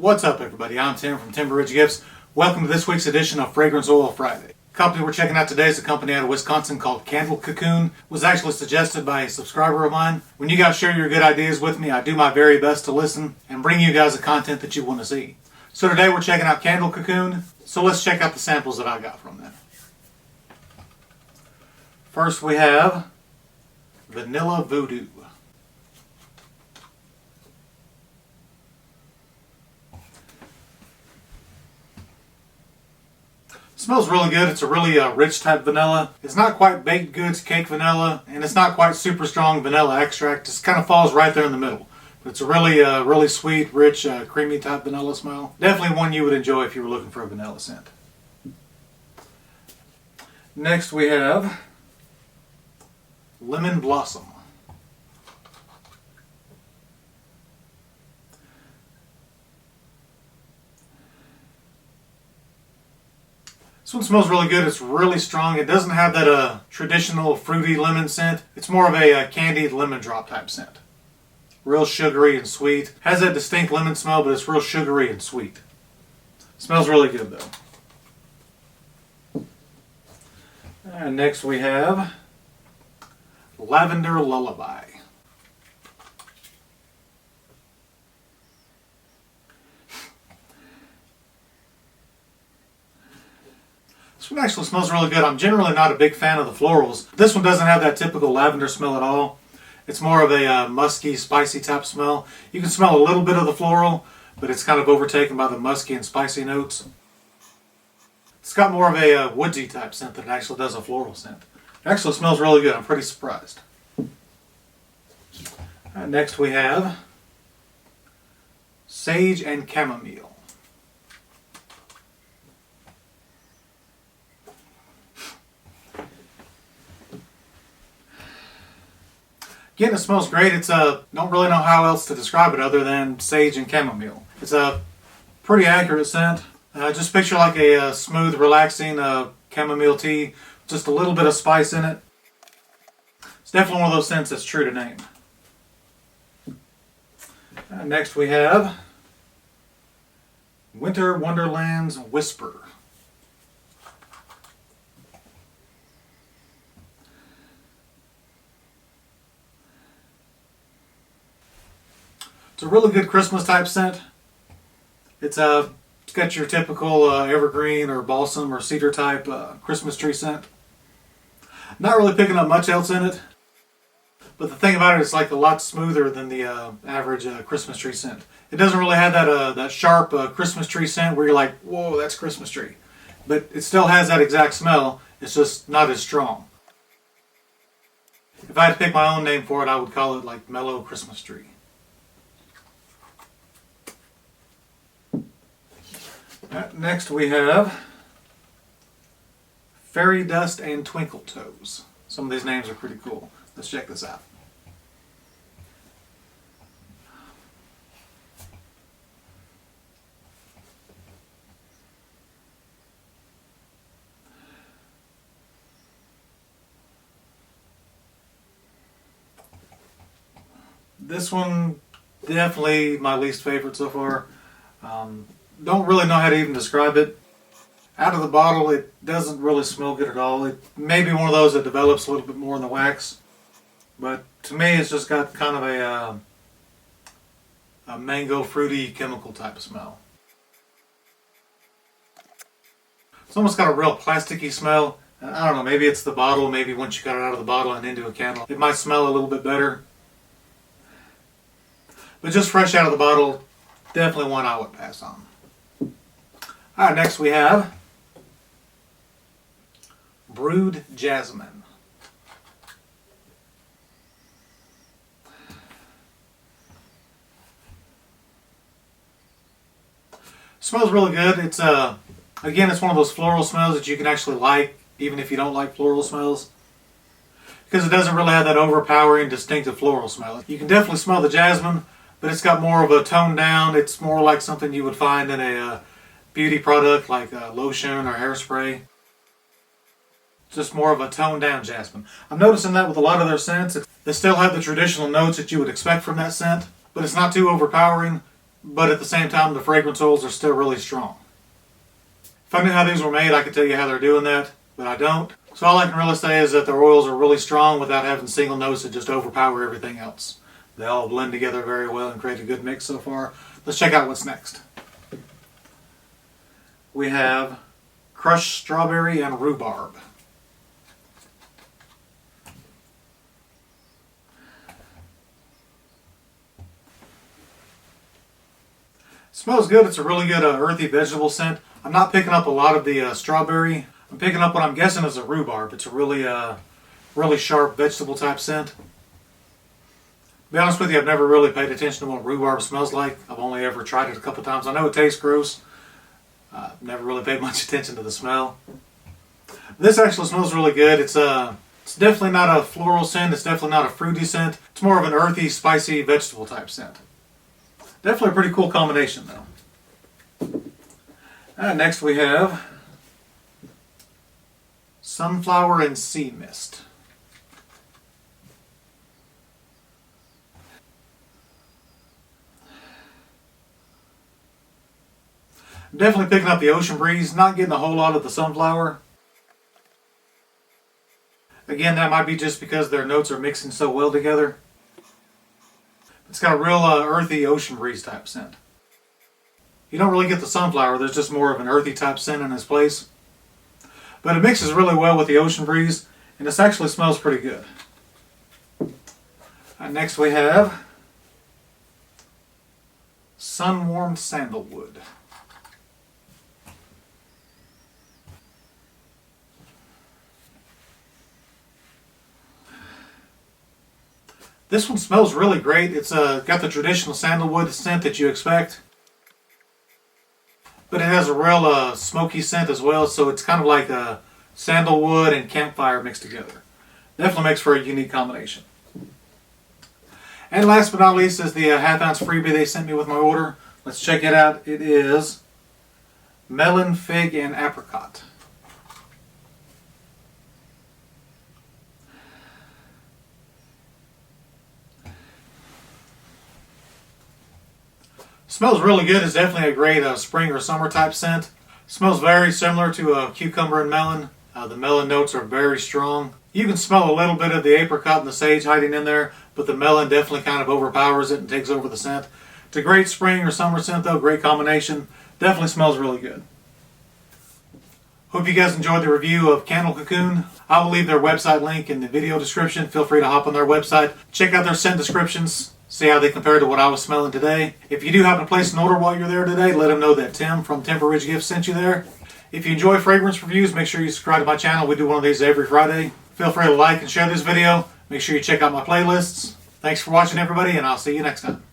What's up, everybody? I'm Tim from Timber Ridge Gifts. Welcome to this week's edition of Fragrance Oil Friday. The company we're checking out today is a company out of Wisconsin called Candle Cocoon. It was actually suggested by a subscriber of mine. When you guys share your good ideas with me, I do my very best to listen and bring you guys the content that you want to see. So today we're checking out Candle Cocoon. So let's check out the samples that I got from them. First we have Vanilla Voodoo. Smells really good. It's a really rich type vanilla. It's not quite baked goods cake vanilla, and it's not quite super strong vanilla extract. It kind of falls right there in the middle. But it's a really sweet, rich, creamy type vanilla smell. Definitely one you would enjoy if you were looking for a vanilla scent. Next we have Lemon Blossom. This one smells really good. It's really strong. It doesn't have that traditional fruity lemon scent. It's more of a candied lemon drop type scent. Real sugary and sweet. Has that distinct lemon smell, but it's real sugary and sweet. Smells really good though. And next we have Lavender Lullaby. This one actually smells really good. I'm generally not a big fan of the florals. This one doesn't have that typical lavender smell at all. It's more of a musky, spicy type smell. You can smell a little bit of the floral, but it's kind of overtaken by the musky and spicy notes. It's got more of a woodsy type scent than it actually does a floral scent. It actually smells really good. I'm pretty surprised. Next we have Sage and Chamomile. Again, it smells great. It's don't really know how else to describe it other than sage and chamomile. It's a pretty accurate scent. Just picture like a smooth, relaxing chamomile tea, just a little bit of spice in it. It's definitely one of those scents that's true to name. Next we have Winter Wonderlands Whisper. It's a really good Christmas type scent. It's got your typical evergreen or balsam or cedar type Christmas tree scent. Not really picking up much else in it, but the thing about it, it's like a lot smoother than the average Christmas tree scent. It doesn't really have that sharp Christmas tree scent where you're like, whoa, that's Christmas tree. But it still has that exact smell. It's just not as strong. If I had to pick my own name for it, I would call it like mellow Christmas tree. Next we have Fairy Dust and Twinkle Toes. Some of these names are pretty cool. Let's check this out. This one, definitely my least favorite so far. Don't really know how to even describe it. Out of the bottle, it doesn't really smell good at all. It may be one of those that develops a little bit more in the wax. But to me, it's just got kind of a mango fruity chemical type of smell. It's almost got a real plasticky smell. I don't know, maybe it's the bottle. Maybe once you got it out of the bottle and into a candle, it might smell a little bit better. But just fresh out of the bottle, definitely one I would pass on. Alright, next we have Brewed Jasmine. Smells really good. It's again, it's one of those floral smells that you can actually like, even if you don't like floral smells, because it doesn't really have that overpowering, distinctive floral smell. You can definitely smell the jasmine, but it's got more of a toned down. It's more like something you would find in a beauty product like lotion or hairspray. Just more of a toned down jasmine. I'm noticing that with a lot of their scents. They still have the traditional notes that you would expect from that scent, but it's not too overpowering. but at the same time the fragrance oils are still really strong. If I knew how these were made, I could tell you how they're doing that, but I don't. So all I can really say is that their oils are really strong without having single notes that just overpower everything else. They all blend together very well and create a good mix so far. Let's check out what's next. We have crushed strawberry and rhubarb. Smells good. It's a really good earthy vegetable scent. I'm not picking up a lot of the strawberry. I'm picking up what I'm guessing is a rhubarb. It's a really sharp vegetable type scent. To be honest with you, I've never really paid attention to what rhubarb smells like. I've only ever tried it a couple times. I know it tastes gross. I've never really paid much attention to the smell. This actually smells really good. It's definitely not a floral scent. It's definitely not a fruity scent. It's more of an earthy, spicy vegetable type scent. Definitely a pretty cool combination though. Next we have sunflower and sea mist. I'm definitely picking up the ocean breeze, not getting a whole lot of the sunflower. Again, that might be just because their notes are mixing so well together. It's got a real earthy ocean breeze type scent. You don't really get the sunflower, there's just more of an earthy type scent in its place. But it mixes really well with the ocean breeze, and this actually smells pretty good. Next we have sun-warmed sandalwood. This one smells really great. It's got the traditional sandalwood scent that you expect. But it has a real smoky scent as well, so it's kind of like a sandalwood and campfire mixed together. Definitely makes for a unique combination. And last but not least is the half-ounce freebie they sent me with my order. Let's check it out. It is Melon Fig Apricot. Smells really good. It's definitely a great spring or summer type scent. Smells very similar to cucumber and melon. The melon notes are very strong. You can smell a little bit of the apricot and the sage hiding in there, but the melon definitely kind of overpowers it and takes over the scent. It's a great spring or summer scent though, great combination. Definitely smells really good. Hope you guys enjoyed the review of Candle Cocoon. I will leave their website link in the video description. Feel free to hop on their website, check out their scent descriptions, see how they compare to what I was smelling today. If you do happen to place an order while you're there today, let them know that Tim from Temper Ridge Gifts sent you there. If you enjoy fragrance reviews, make sure you subscribe to my channel. We do one of these every Friday. Feel free to like and share this video. Make sure you check out my playlists. Thanks for watching, everybody, and I'll see you next time.